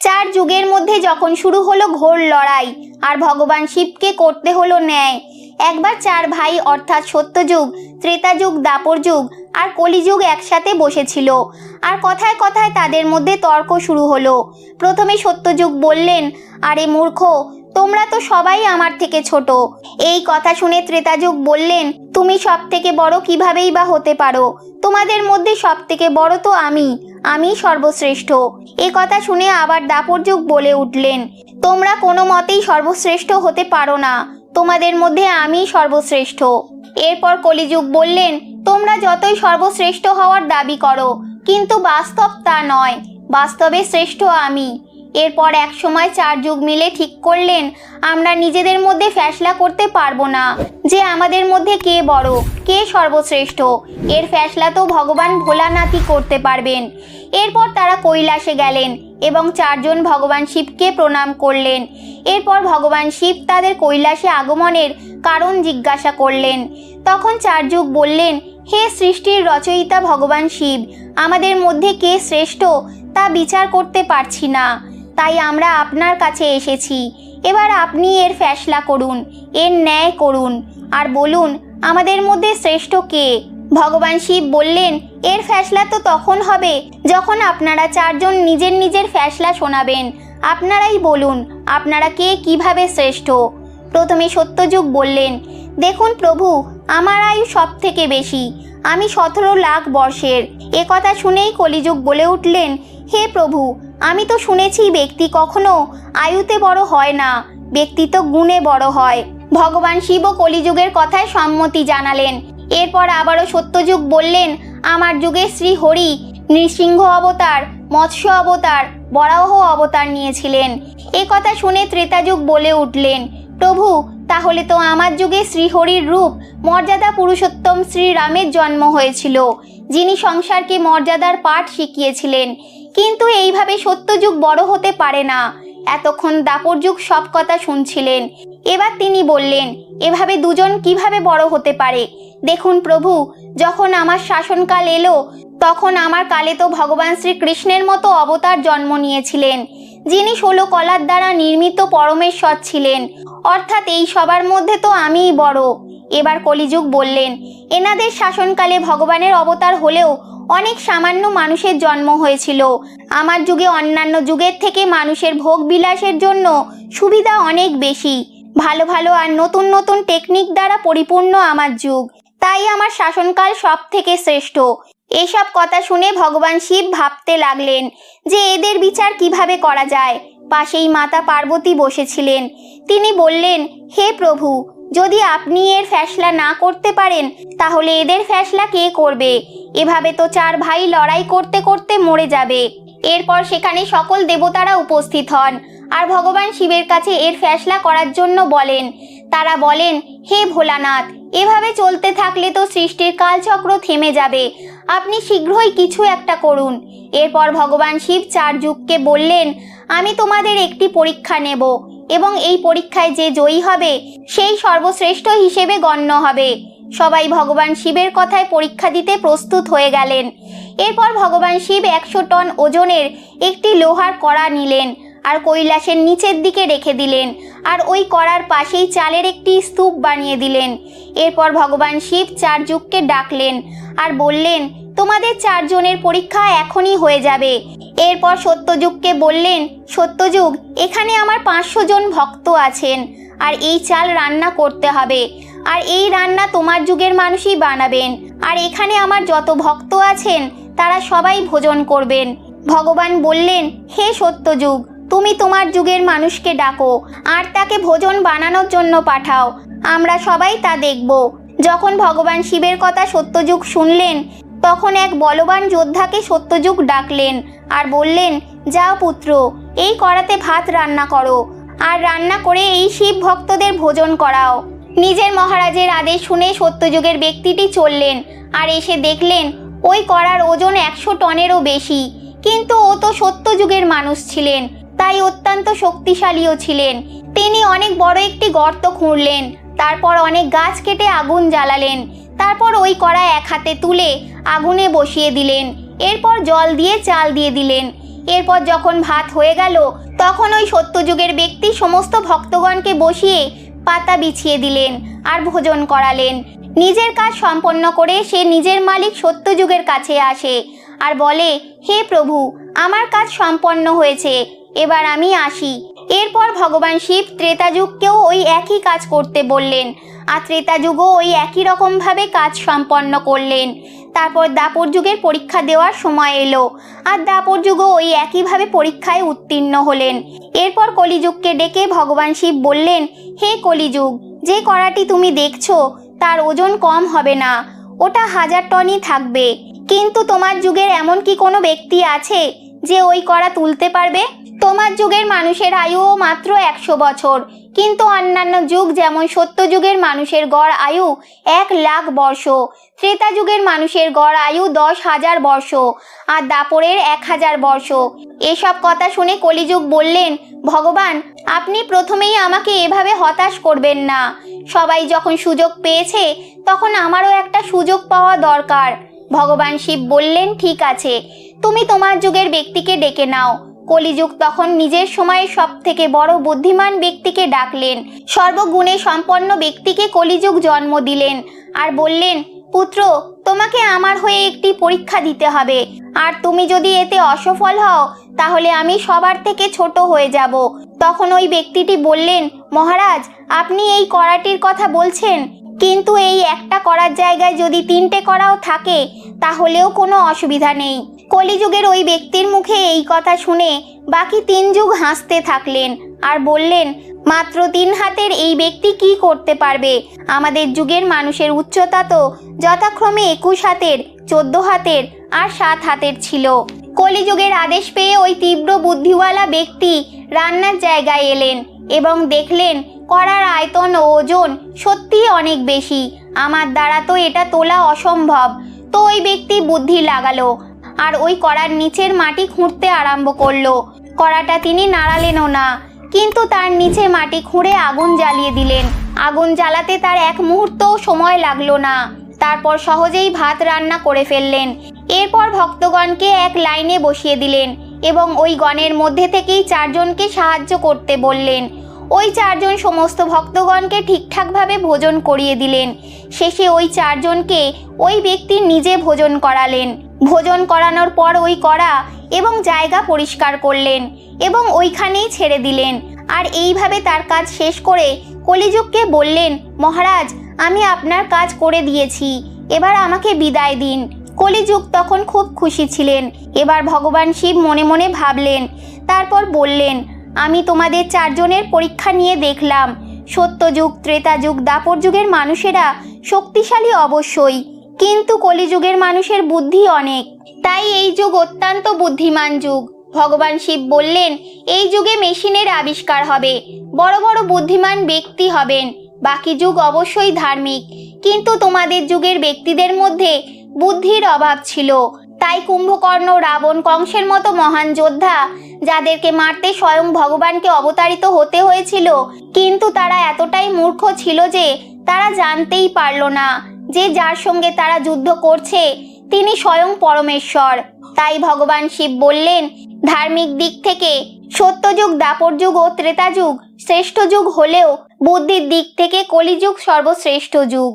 চার যুগের মধ্যে যখন শুরু হলো ঘোর লড়াই আর ভগবান শিবকে করতে হলো ন্যায়। একবার চার ভাই অর্থাৎ সত্যযুগ, ত্রেতাযুগ, দাপর যুগ আর কলিযুগ একসাথে বসেছিল আর কথায় কথায় তাদের মধ্যে তর্ক শুরু হলো। প্রথমে সত্যযুগ বললেন, আরে মূর্খ, তোমরা তো সবাই আমার থেকে ছোট। এই কথা শুনে ত্রেতাযুগ বললেন, তুমি সব থেকে বড় কিভাবেই বা হতে পারো? তোমাদের মধ্যে সব থেকে বড় তো আমি সর্বশ্রেষ্ঠ। এ কথা শুনে আবার দাপর যুগ বলে উঠলেন, তোমরা কোনো মতেই সর্বশ্রেষ্ঠ হতে পারো না, তোমাদের মধ্যে আমি সর্বশ্রেষ্ঠ। এরপর কলিযুগ বললেন, তোমরা যতই সর্বশ্রেষ্ঠ হওয়ার দাবি করো, কিন্তু বাস্তব তা নয়, বাস্তবে শ্রেষ্ঠ আমি। এরপর এক সময় চার যুগ মিলে ঠিক করলেন, আমরা নিজেদের মধ্যে ফ্যাসলা করতে পারবো না যে আমাদের মধ্যে কে বড়, কে সর্বশ্রেষ্ঠ। এর ফ্যাসলা তো ভগবান ভোলানাথই করতে পারবেন। এরপর তারা কৈলাসে গেলেন এবং চারজন ভগবান শিবকে প্রণাম করলেন। এরপর ভগবান শিব তাদের কৈলাসে আগমনের কারণ জিজ্ঞাসা করলেন। তখন চার যুগ বললেন, হে সৃষ্টির রচয়িতা ভগবান শিব, আমাদের মধ্যে কে শ্রেষ্ঠ তা বিচার করতে পারছি না, তাই আমরা আপনার কাছে এসেছি। এবার আপনি এর ফ্যাসলা করুন, এর ন্যায় করুন আর বলুন আমাদের মধ্যে শ্রেষ্ঠ কে। ভগবান শিব বললেন, এর ফ্যাসলা তো তখন হবে যখন আপনারা চারজন নিজের নিজের ফ্যাসলা শোনাবেন। আপনারাই বলুন আপনারা কে কিভাবে শ্রেষ্ঠ। প্রথমে সত্যযুগ বললেন, দেখুন প্রভু, আমার আয়ু সব থেকে বেশি, আমি 17 লাখ বর্ষের। এ কথা শুনেই কলিযুগ বলে উঠলেন, হে প্রভু, আমি তো শুনেছি ব্যক্তি কখনো আয়ুতে বড় হয় না, ব্যক্তি তো গুণে বড় হয়। ভগবান শিব কলিযুগের কথায় সম্মতি জানালেন। এরপর আবারও সত্যযুগ বললেন, আমার যুগে শ্রী হরি নৃসিংহ অবতার, মৎস্য অবতার, বরাহ অবতার নিয়েছিলেন। এ কথা শুনে ত্রেতাযুগ বলে উঠলেন, প্রভু, তাহলে তো আমার যুগে শ্রীহরির রূপ মর্যাদা পুরুষোত্তম শ্রীরামের জন্ম হয়েছিল, যিনি সংসারকে মর্যাদার পাঠ শিখিয়েছিলেন। কিন্তু এইভাবে সত্যযুগ বড় হতে পারে না। এতক্ষণ দাপর যুগ সব কথা শুনছিলেন। এবার তিনি বললেন, এভাবে দুজন কিভাবে বড় হতে পারে? দেখুন প্রভু, যখন আমার শাসনকাল এলো তখন আমার কালে তো ভগবান শ্রীকৃষ্ণের মতো অবতার জন্ম নিয়েছিলেন, যিনি 16 কলার দ্বারা নির্মিত পরমেশ্বর ছিলেন, অর্থাৎ এই সবার মধ্যে তো আমিই বড়। এবার কলিযুগ বললেন, এনাদের শাসনকালে ভগবানের অবতার হলেও অনেক সামান্য মানুষের জন্ম হয়েছিল। আমার যুগে অন্যান্য যুগের থেকে মানুষের ভোগ বিলাসের জন্য সুবিধা অনেক বেশি, ভালো ভালো আর নতুন নতুন টেকনিক দ্বারা পরিপূর্ণ আমার যুগ, তাই আমার শাসনকাল সব থেকে শ্রেষ্ঠ। এসব কথা শুনে ভগবান শিব ভাবতে লাগলেন যে এদের বিচার কিভাবে করা যায়। পাশেই মাতা পার্বতী বসেছিলেন। তিনি বললেন, হে প্রভু, যদি আপনি এর ফ্যাসলা না করতে পারেন তাহলে এদের ফ্যাসলা কে করবে? এভাবে তো চার ভাই লড়াই করতে করতে মরে যাবে। এরপর সেখানে সকল দেবতারা উপস্থিত হন আর ভগবান শিবের কাছে এর ফ্যাসলা করার জন্য বলেন। তারা বলেন, হে ভোলানাথ, এভাবে চলতে থাকলে তো সৃষ্টির কালচক্র থেমে যাবে, আপনি শীঘ্রই কিছু একটা করুন। এরপর ভগবান শিব চার যুগকে বললেন, আমি তোমাদের একটি পরীক্ষা নেব এবং এই পরীক্ষায় যে জয়ী হবে সেই সর্বশ্রেষ্ঠ হিসেবে গণ্য হবে। সবাই ভগবান শিবের কথায় পরীক্ষা দিতে প্রস্তুত হয়ে গেলেন। এরপর ভগবান শিব 100 টন ওজনের একটি লোহার কড়া নিলেন আর কৈলাসের নিচের দিকে রেখে দিলেন আর ওই কড়ার পাশেই চালের একটি স্তূপ বানিয়ে দিলেন। এরপর ভগবান শিব চার যুগকে ডাকলেন আর বললেন, তোমাদের চারজনের পরীক্ষা এখনই হয়ে যাবে। এরপর সত্যযুগকে বললেন, সত্যযুগ, এখানে আমার 500 জন ভক্ত আছেন আর এই চাল রান্না করতে হবে আর এই রান্না তোমার যুগের মানুষই বানাবেন আর এখানে আমার যত ভক্ত আছেন তারা সবাই ভোজন করবেন। ভগবান বললেন, হে সত্যযুগ, তুমি তোমার যুগের মানুষকে ডাকো আর তাকে ভোজন বানানোর জন্য পাঠাও, আমরা সবাই তা দেখব। যখন ভগবান শিবের কথা সত্যযুগ শুনলেন তখন এক বলবান যোদ্ধাকে সত্যযুগ ডাকলেন আর বললেন, যাও পুত্র, এই কড়াতে ভাত রান্না করো আর রান্না করে এই শিব ভক্তদের ভোজন করাও। নিজের মহারাজের আদেশ শুনে সত্যযুগের ব্যক্তিটি চললেন আর এসে দেখলেন ওই কড়ার ওজন 100 টনেরও বেশি। কিন্তু ও তো সত্যযুগের মানুষ ছিলেন, তাই অত্যন্ত শক্তিশালীও ছিলেন। তিনি অনেক বড় একটি গর্ত খুঁড়লেন, তারপর অনেক গাছ কেটে আগুন জ্বালালেন, তারপর ওই কড়া এক হাতে তুলে আগুনে বসিয়ে দিলেন। এরপর জল দিয়ে চাল দিয়ে দিলেন। এরপর যখন ভাত হয়ে গেল তখন ওই সত্যযুগের ব্যক্তি সমস্ত ভক্তগণকে বসিয়ে পাতা বিছিয়ে দিলেন আর ভোজন করালেন। নিজের কাজ সম্পন্ন করে সে নিজের মালিক সত্যযুগের কাছে আসে আর বলে, হে প্রভু, আমার কাজ সম্পন্ন হয়েছে, এবার আমি আসি। এরপর ভগবান শিব ত্রেতাযুগকেও ওই একই কাজ করতে বললেন আর ত্রেতাযুগও ওই একই রকমভাবে কাজ সম্পন্ন করলেন। তারপর দাপর যুগের পরীক্ষা দেওয়ার সময় এলো আর দাপর যুগও ওই একইভাবে পরীক্ষায় উত্তীর্ণ হলেন। এরপর কলিযুগকে ডেকে ভগবান শিব বললেন, হে কলিযুগ, যে কড়াটি তুমি দেখছো তার ওজন কম হবে না, ওটা 1000 টনই থাকবে। কিন্তু তোমার যুগের এমন কি কোনো ব্যক্তি আছে যে ওই কড়া তুলতে পারবে? তোমার যুগের মানুষের আয়ুও মাত্র 100 বছর, কিন্তু অন্যান্য যুগ যেমন সত্য যুগের মানুষের গড় আয়ু 1,00,000 বর্ষ, ত্রেতা যুগের মানুষের গড় আয়ু 10,000 বর্ষ আর দাপরের 1000 বর্ষ। এসব কথা শুনে কলিযুগ বললেন, ভগবান, আপনি প্রথমেই আমাকে এভাবে হতাশ করবেন না। সবাই যখন সুযোগ পেয়েছে তখন আমারও একটা সুযোগ পাওয়া দরকার। ভগবান শিব বললেন, ঠিক আছে, তুমি তোমার যুগের ব্যক্তিকে ডেকে নাও। কলিযুগ তখন নিজের সময়ের সব থেকে বড় বুদ্ধিমান ব্যক্তিকে ডাকলেন। সর্বগুণে সম্পন্ন ব্যক্তিকে কলিযুগ জন্ম দিলেন আর বললেন, পুত্র, তোমাকে আমার হয়ে একটি পরীক্ষা দিতে হবে, আর তুমি যদি এতে অসফল হও তাহলে আমি সবার থেকে ছোট হয়ে যাব। তখন ওই ব্যক্তিটি বললেন, মহারাজ, আপনি এই কড়াটির কথা বলছেন, কিন্তু এই একটা করার জায়গায় যদি 3টে করাও থাকে তাহলেও কোনো অসুবিধা নেই। কলিযুগের ওই ব্যক্তির মুখে এই কথা শুনে বাকি 3 যুগ হাসতে থাকলেন আর বললেন, মাত্র 3 হাতের এই ব্যক্তি কি করতে পারবে? আমাদের যুগের মানুষের উচ্চতা তো যথাক্রমে 21 হাতের, 14 হাতের আর 7 হাতের ছিল। কলিযুগের আদেশ পেয়ে ওই তীব্র বুদ্ধিওয়ালা ব্যক্তি রান্নার জায়গায় এলেন এবং দেখলেন কড়ার আয়তন ও ওজন সত্যিই অনেক বেশি, আমার দ্বারা তো এটা তোলা অসম্ভব। তো ওই ব্যক্তি বুদ্ধি লাগালো আর ওই কড়ার নিচের মাটি খুঁড়তে আরম্ভ করলো। কড়াটা তিনি নাড়ালেনও না, কিন্তু তার নিচে মাটি খুঁড়ে আগুন জ্বালিয়ে দিলেন। আগুন জ্বালাতে তার 1 মুহূর্তও সময় লাগলো না। তারপর সহজেই ভাত রান্না করে ফেললেন। এরপর ভক্তগণকে এক লাইনে বসিয়ে দিলেন এবং ওই গণের মধ্যে থেকেই 4 জনকে সাহায্য করতে বললেন। ওই 4 জন সমস্ত ভক্তগণকে ঠিকঠাকভাবে ভোজন করিয়ে দিলেন। শেষে ওই 4 জনকে ওই ব্যক্তি নিজে ভোজন করালেন। ভোজন করানোর পর ওই কড়া এবং জায়গা পরিষ্কার করলেন এবং ওইখানেই ছেড়ে দিলেন। আর এইভাবে তার কাজ শেষ করে কলিযুগকে বললেন, মহারাজ, আমি আপনার কাজ করে দিয়েছি, এবার আমাকে বিদায় দিন। কলিযুগ তখন খুব খুশি ছিলেন। এবার ভগবান শিব মনে মনে ভাবলেন, তারপর বললেন, আমি তোমাদের 4 জনের পরীক্ষা নিয়ে দেখলাম, সত্যযুগ, ত্রেতাযুগ, দাপর যুগের মানুষেরা শক্তিশালী অবশ্যই, কিন্তু কলিযুগের মানুষের বুদ্ধি অনেক, তাই এই যুগ অত্যন্ত বুদ্ধিমান যুগ। ভগবান শিব বললেন, এই যুগে মেশিনের আবিষ্কার হবে, বড় বড় বুদ্ধিমান ব্যক্তি হবেন, বাকি যুগ অবশ্যই ধার্মিক, কিন্তু তোমাদের যুগের ব্যক্তিদের মধ্যে বুদ্ধির অভাব ছিল। তাই কুম্ভকর্ণ, রাবণ, কংসের মতো মহান যোদ্ধা, যাদেরকে মারতে স্বয়ং ভগবানকে অবতারিত হতে হয়েছিল, কিন্তু তারা এতটাই মূর্খ ছিল যে তারা জানতেই পারল না যে যার সঙ্গে তারা যুদ্ধ করছে তিনি স্বয়ং পরমেশ্বর। তাই ভগবান শিব বললেন, ধার্মিক দিক থেকে সত্যযুগ, দাপর যুগ ও ত্রেতা যুগ শ্রেষ্ঠ যুগ হলেও বুদ্ধির দিক থেকে কলিযুগ সর্বশ্রেষ্ঠ যুগ।